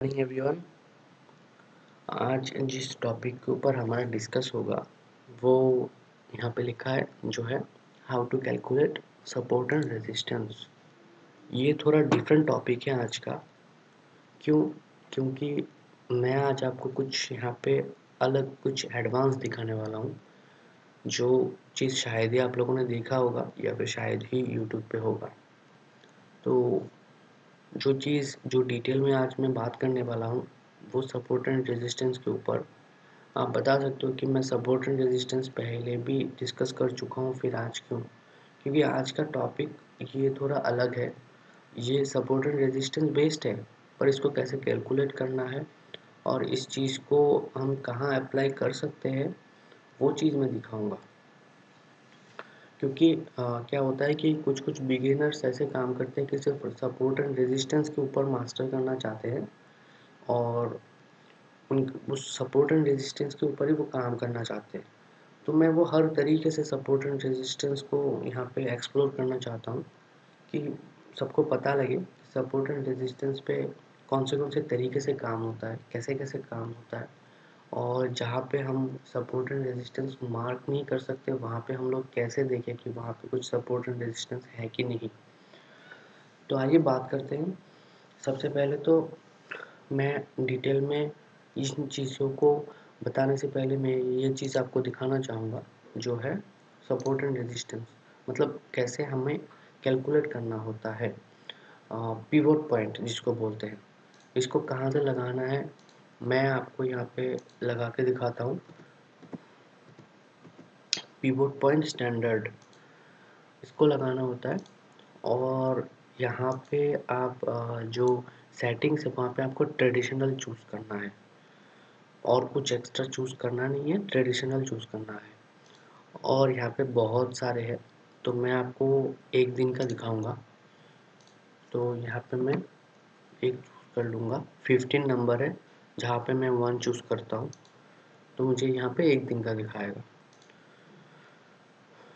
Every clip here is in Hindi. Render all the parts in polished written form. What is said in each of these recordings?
Morning everyone. आज जिस टॉपिक के ऊपर हमारा डिस्कस होगा वो यहाँ पे लिखा है जो है how to calculate support and resistance. ये थोड़ा डिफरेंट टॉपिक है आज का। क्यों? क्योंकि मैं आज आपको कुछ यहाँ पे अलग कुछ एडवांस दिखाने वाला हूँ, जो चीज़ शायद ही आप लोगों ने देखा होगा या फिर शायद ही यूट्यूब पे होगा। तो जो डिटेल में आज मैं बात करने वाला हूँ वो सपोर्ट एंड रेजिस्टेंस के ऊपर। आप बता सकते हो कि मैं सपोर्ट एंड रेजिस्टेंस पहले भी डिस्कस कर चुका हूँ, फिर आज क्यों? क्योंकि आज का टॉपिक ये थोड़ा अलग है। ये सपोर्ट एंड रेजिस्टेंस बेस्ड है, पर इसको कैसे कैलकुलेट करना है और इस चीज़ को हम कहाँ अप्लाई कर सकते हैं वो चीज़ मैं दिखाऊंगा। क्योंकि क्या होता है कि कुछ कुछ बिगिनर्स ऐसे काम करते हैं कि सिर्फ सपोर्ट एंड रेजिस्टेंस के ऊपर मास्टर करना चाहते हैं और उन उस सपोर्ट एंड रेजिस्टेंस के ऊपर ही वो काम करना चाहते हैं। तो मैं वो हर तरीके से सपोर्ट एंड रेजिस्टेंस को यहाँ पे एक्सप्लोर करना चाहता हूँ कि सबको पता लगे सपोर्ट एंड रेजिस्टेंस पे कौन से तरीके से काम होता है, कैसे कैसे काम होता है, और जहाँ पे हम सपोर्ट एंड रेजिस्टेंस मार्क नहीं कर सकते वहाँ पे हम लोग कैसे देखें कि वहाँ पे कुछ सपोर्ट एंड रेजिस्टेंस है कि नहीं। तो आइए बात करते हैं। सबसे पहले तो मैं डिटेल में इन चीज़ों को बताने से पहले मैं ये चीज़ आपको दिखाना चाहूँगा जो है सपोर्ट एंड रेजिस्टेंस, मतलब कैसे हमें कैलकुलेट करना होता है। पिवोट पॉइंट जिसको बोलते हैं, इसको कहाँ से लगाना है मैं आपको यहाँ पे लगा के दिखाता हूँ। पिवोट पॉइंट स्टैंडर्ड, इसको लगाना होता है और यहाँ पे आप जो सेटिंग्स है वहाँ पे आपको ट्रेडिशनल चूज़ करना है और कुछ एक्स्ट्रा चूज़ करना नहीं है, ट्रेडिशनल चूज़ करना है। और यहाँ पे बहुत सारे हैं, तो मैं आपको एक दिन का दिखाऊंगा। तो यहाँ पे मैं एक चूज़ कर लूँगा, 15 नंबर है जहाँ पे मैं 1 चूज़ करता हूँ, तो मुझे यहाँ पे एक दिन का दिखाएगा।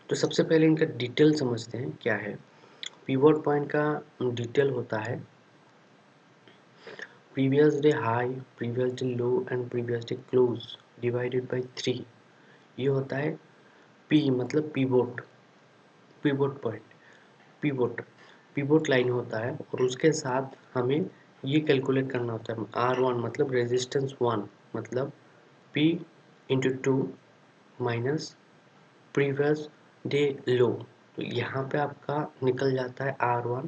तो सबसे पहले इनका डिटेल समझते हैं क्या है। पिवट पॉइंट का डिटेल होता है previous day high, previous day low and previous day close divided by 3। ये होता है पी मतलब pivot, pivot point, pivot pivot line होता है और उसके साथ हमें ये कैलकुलेट करना होता है R1 मतलब रेजिस्टेंस 1 मतलब P into 2 minus previous day लो। तो यहाँ पे आपका निकल जाता है R1।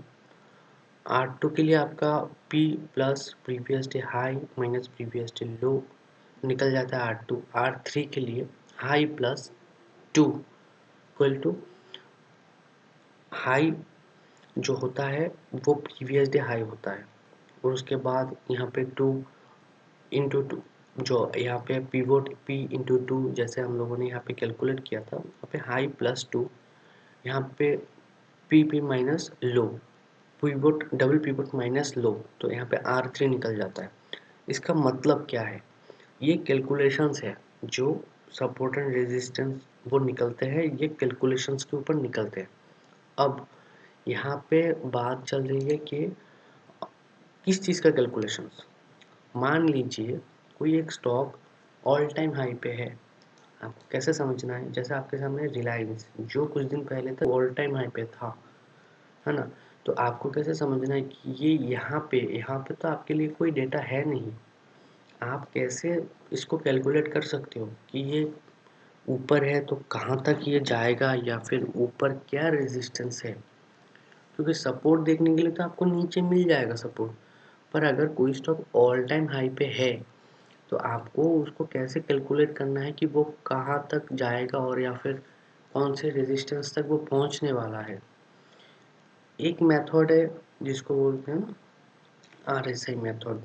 R2 के लिए आपका P plus previous day high minus previous day low निकल जाता है R2। R3 के लिए high plus 2 equal to high जो होता है वो प्रीवियस डे हाई होता है, और उसके बाद यहाँ पे 2 इंटू 2 जो यहाँ पे पिवोट P इंटू 2 जैसे हम लोगों ने यहाँ पे कैलकुलेट किया था, यहाँ पे हाई प्लस 2, यहाँ पे P minus low, pivot double pivot minus low, तो यहाँ पे R3 निकल जाता है। इसका मतलब क्या है? ये कैलकुलेशंस है जो सपोर्ट एंड रेजिस्टेंस वो निकलते हैं, ये कैलकुलेशंस के ऊपर निकलते हैं। अब यहाँ पे बात चल रही है कि किस चीज़ का कैलकुलेशंस। मान लीजिए कोई एक स्टॉक ऑल टाइम हाई पे है, आपको कैसे समझना है? जैसे आपके सामने रिलायंस जो कुछ दिन पहले तक ऑल टाइम हाई पे था, है ना? तो आपको कैसे समझना है कि ये यहाँ पे तो आपके लिए कोई डेटा है नहीं। आप कैसे इसको कैलकुलेट कर सकते हो कि ये ऊपर है तो कहाँ तक ये जाएगा या फिर ऊपर क्या रेजिस्टेंस है? क्योंकि सपोर्ट देखने के लिए तो आपको नीचे मिल जाएगा सपोर्ट, पर अगर कोई स्टॉक ऑल टाइम हाई पे है तो आपको उसको कैसे कैलकुलेट करना है कि वो कहाँ तक जाएगा और या फिर कौन से रेजिस्टेंस तक वो पहुँचने वाला है। एक मेथड है जिसको बोलते हैं RSI मेथड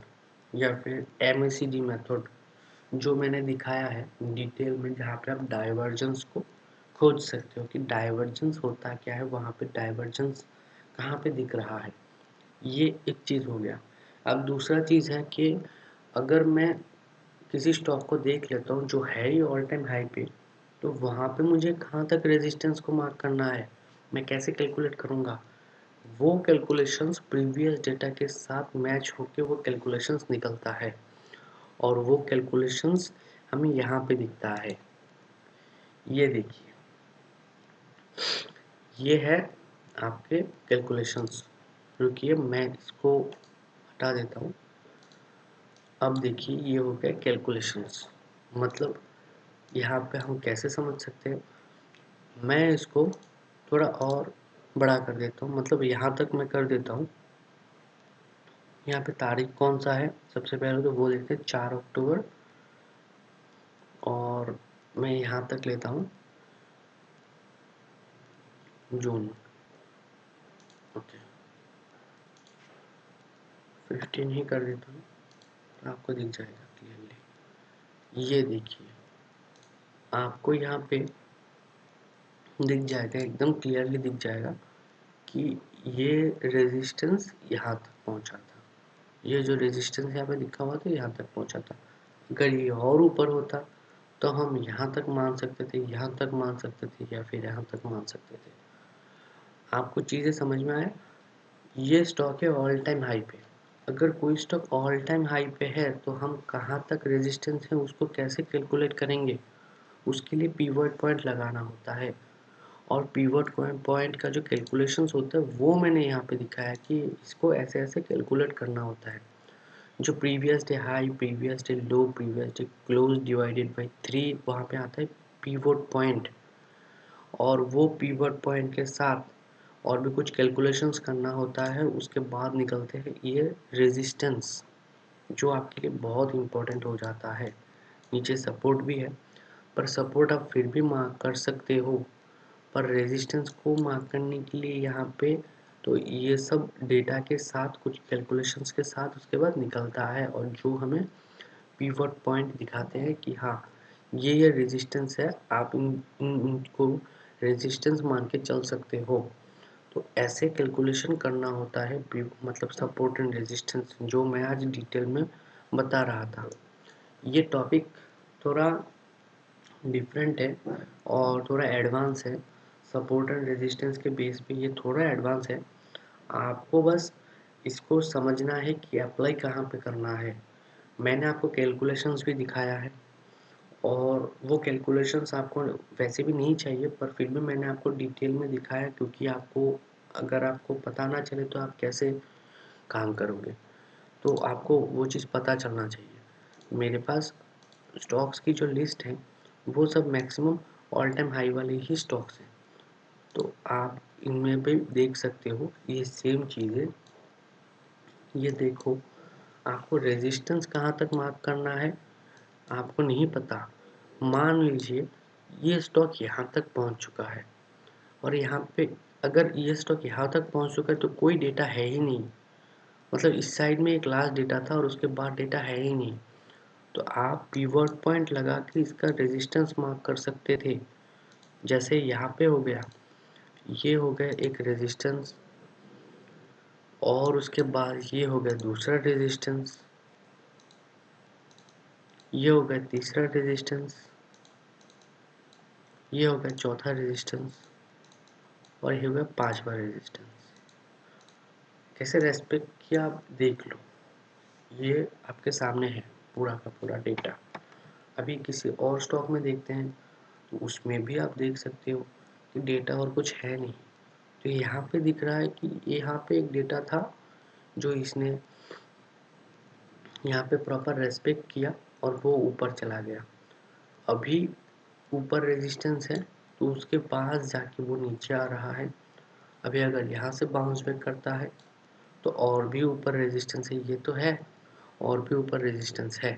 या फिर MACD मेथड, जो मैंने दिखाया है डिटेल में, जहाँ पे आप डाइवर्जेंस को खोज सकते हो कि डाइवर्जेंस होता क्या है, वहाँ पे डाइवर्जेंस कहाँ पे दिख रहा है। ये एक चीज़ हो गया। अब दूसरा चीज़ है कि अगर मैं किसी स्टॉक को देख लेता हूँ जो है ही ऑल टाइम हाई पे, तो वहाँ पे मुझे कहाँ तक रेजिस्टेंस को मार्क करना है, मैं कैसे कैलकुलेट करूँगा? वो कैलकुलेशंस प्रीवियस डेटा के साथ मैच होके वो कैलकुलेशंस निकलता है, और वो कैलकुलेशंस हमें यहाँ पे दिखता है। ये देखिए, ये है आपके कैलकुलेशंस। रुकिए मैं इसको हटा देता हूँ। अब देखिए ये हो गया कैलकुलेशंस। मतलब यहाँ पे हम कैसे समझ सकते हैं, मैं इसको थोड़ा और बड़ा कर देता हूँ, मतलब यहाँ तक मैं कर देता हूँ। यहाँ पे तारीख कौन सा है, सबसे पहले तो वो देखते हैं 4 अक्टूबर, और मैं यहाँ तक लेता हूँ जून। ओके, 15 ही कर देता हूँ तो आपको दिख जाएगा क्लियरली। ये देखिए, आपको यहाँ पे दिख जाएगा, एकदम क्लियरली दिख जाएगा कि ये रेजिस्टेंस यहाँ तक पहुँचा था। ये जो रेजिस्टेंस यहाँ पे लिखा हुआ था यहाँ तक पहुँचा था। अगर ये और ऊपर होता तो हम यहाँ तक मान सकते थे, यहाँ तक मान सकते थे, या फिर यहाँ तक मान सकते थे। आपको चीज़ें समझ में आए? ये स्टॉक है ऑल टाइम हाई पे। अगर कोई स्टॉक ऑल टाइम हाई पे है तो हम कहाँ तक रेजिस्टेंस है उसको कैसे कैलकुलेट करेंगे? उसके लिए पिवट पॉइंट लगाना होता है, और पिवट पॉइंट का जो कैलकुलेशंस होता है वो मैंने यहाँ पे दिखाया कि इसको ऐसे ऐसे कैलकुलेट करना होता है। जो previous day high, previous day low, previous day close divided by 3, वहाँ पे आता है पिवट पॉइंट, और वो पिवट पॉइंट के साथ और भी कुछ कैलकुलेशंस करना होता है। उसके बाद निकलते हैं ये रेजिस्टेंस, जो आपके लिए बहुत इंपॉर्टेंट हो जाता है। नीचे सपोर्ट भी है, पर सपोर्ट आप फिर भी मार्क कर सकते हो, पर रेजिस्टेंस को मार्क करने के लिए यहाँ पे तो ये सब डेटा के साथ, कुछ कैलकुलेशंस के साथ उसके बाद निकलता है, और जो हमें पिवट पॉइंट दिखाते हैं कि हाँ ये रेजिस्टेंस है, आप इनको रेजिस्टेंस मान के चल सकते हो। तो ऐसे कैलकुलेशन करना होता है, मतलब सपोर्ट एंड रेजिस्टेंस, जो मैं आज डिटेल में बता रहा था। ये टॉपिक थोड़ा डिफरेंट है और थोड़ा एडवांस है। सपोर्ट एंड रेजिस्टेंस के बेस पे ये थोड़ा एडवांस है। आपको बस इसको समझना है कि अप्लाई कहाँ पे करना है। मैंने आपको कैलकुलेशंस भी दिखाया है, और वो कैलकुलेशंस आपको वैसे भी नहीं चाहिए, पर फिर भी मैंने आपको डिटेल में दिखाया, क्योंकि आपको, अगर आपको पता ना चले तो आप कैसे काम करोगे, तो आपको वो चीज़ पता चलना चाहिए। मेरे पास स्टॉक्स की जो लिस्ट है वो सब मैक्सिमम ऑल टाइम हाई वाले ही स्टॉक्स हैं, तो आप इनमें भी देख सकते हो ये सेम चीज़ें। ये देखो, आपको रेजिस्टेंस कहाँ तक मार्क करना है आपको नहीं पता। मान लीजिए ये स्टॉक यहाँ तक पहुँच चुका है, और यहाँ पे अगर ये स्टॉक यहाँ तक पहुँच चुका है तो कोई डेटा है ही नहीं, मतलब इस साइड में एक लास्ट डेटा था और उसके बाद डेटा है ही नहीं, तो आप पिवट पॉइंट लगा के इसका रेजिस्टेंस मार्क कर सकते थे। जैसे यहाँ पे हो गया, ये हो गया एक रेजिस्टेंस, और उसके बाद ये हो गया दूसरा रेजिस्टेंस, ये हो गया तीसरा रेजिस्टेंस, ये हो गया चौथा रेजिस्टेंस, और ये हो गया पांचवा रेजिस्टेंस। कैसे रेस्पेक्ट किया आप देख लो, ये आपके सामने है पूरा का पूरा डेटा। अभी किसी और स्टॉक में देखते हैं तो उसमें भी आप देख सकते हो कि डेटा और कुछ है नहीं। तो यहाँ पे दिख रहा है कि यहाँ पे एक डेटा था जो इसने यहाँ पे प्रॉपर रेस्पेक्ट किया और वो ऊपर चला गया। अभी ऊपर रेजिस्टेंस है तो उसके पास जाके वो नीचे आ रहा है। अभी अगर यहाँ से बाउंस बैक करता है तो और भी ऊपर रेजिस्टेंस है, ये तो है, और भी ऊपर रेजिस्टेंस है।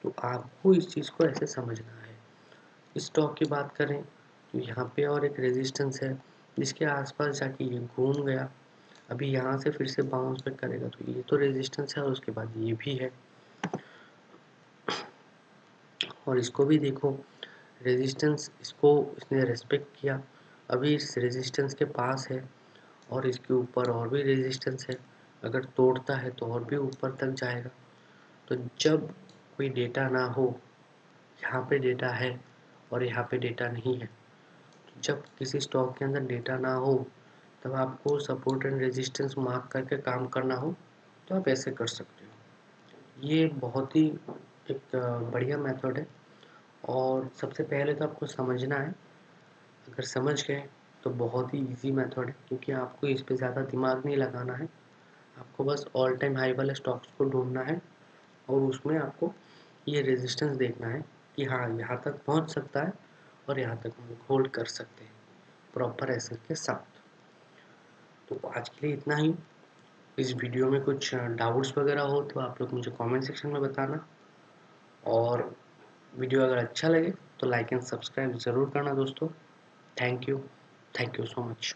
तो आपको इस चीज़ को ऐसे समझना है। स्टॉक की बात करें तो यहाँ पे और एक रेजिस्टेंस है जिसके आसपास जाके ये घूम गया। अभी यहाँ से फिर से बाउंस बैक करेगा तो ये तो रेजिस्टेंस है, और उसके बाद ये भी है। और इसको भी देखो, रेजिस्टेंस, इसको इसने रेस्पेक्ट किया, अभी इस रेजिस्टेंस के पास है, और इसके ऊपर और भी रेजिस्टेंस है। अगर तोड़ता है तो और भी ऊपर तक जाएगा। तो जब कोई डेटा ना हो, यहाँ पे डेटा है और यहाँ पे डेटा नहीं है, जब किसी स्टॉक के अंदर डेटा ना हो मतलब आपको सपोर्ट एंड रेजिस्टेंस मार्क करके काम करना हो तो आप ऐसे कर सकते हो। ये बहुत ही एक बढ़िया मेथड है और सबसे पहले तो आपको समझना है। अगर समझ गए तो बहुत ही इजी मेथड है, क्योंकि आपको इस पे ज़्यादा दिमाग नहीं लगाना है। आपको बस ऑल टाइम हाई वाले स्टॉक्स को ढूंढना है और उसमें आपको ये रेजिस्टेंस देखना है कि हाँ यहाँ तक पहुँच सकता है और यहाँ तक हम होल्ड कर सकते हैं प्रॉपर एसेट के साथ। तो आज के लिए इतना ही। इस वीडियो में कुछ डाउट्स वगैरह हो तो आप लोग मुझे कमेंट सेक्शन में बताना, और वीडियो अगर अच्छा लगे तो लाइक एंड सब्सक्राइब ज़रूर करना दोस्तों। Thank you so much.